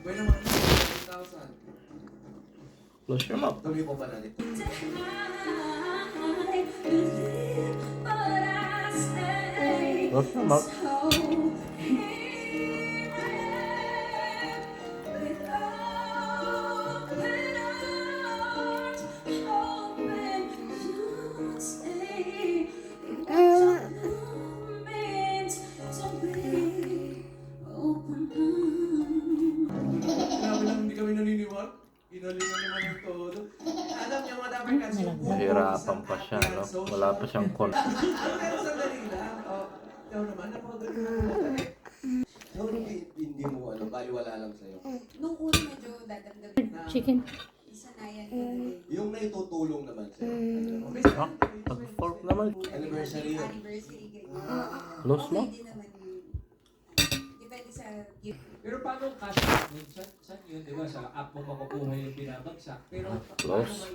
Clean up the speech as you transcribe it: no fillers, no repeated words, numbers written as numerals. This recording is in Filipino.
Pwede naman 1,000. Close your mouth. Tuloy ko ba natin? Close your mouth. Grabe lang, hindi kami naniniwala. Inalingan naman yung todo. Alam niyo mga dapat kasi yung Nahirapan pa siya, no? Wala pa siyang con. Pero sandali lang. Ikaw naman, napakagaling naman. So, hindi mo baliwala lang sa'yo. Nung una medyo dadamdamin na Chicken. isanayan ko na eh. Yung naitutulong naman sa'yo. Ha? Pag-fork naman. Anniversary yun. Anniversary ganyan. Close mo? Okay din naman yun. Depende sa gift. Pero paano cash out? Saan yun, di ba? Sa app mo makukuha yung binabagsak. Pero Close. paano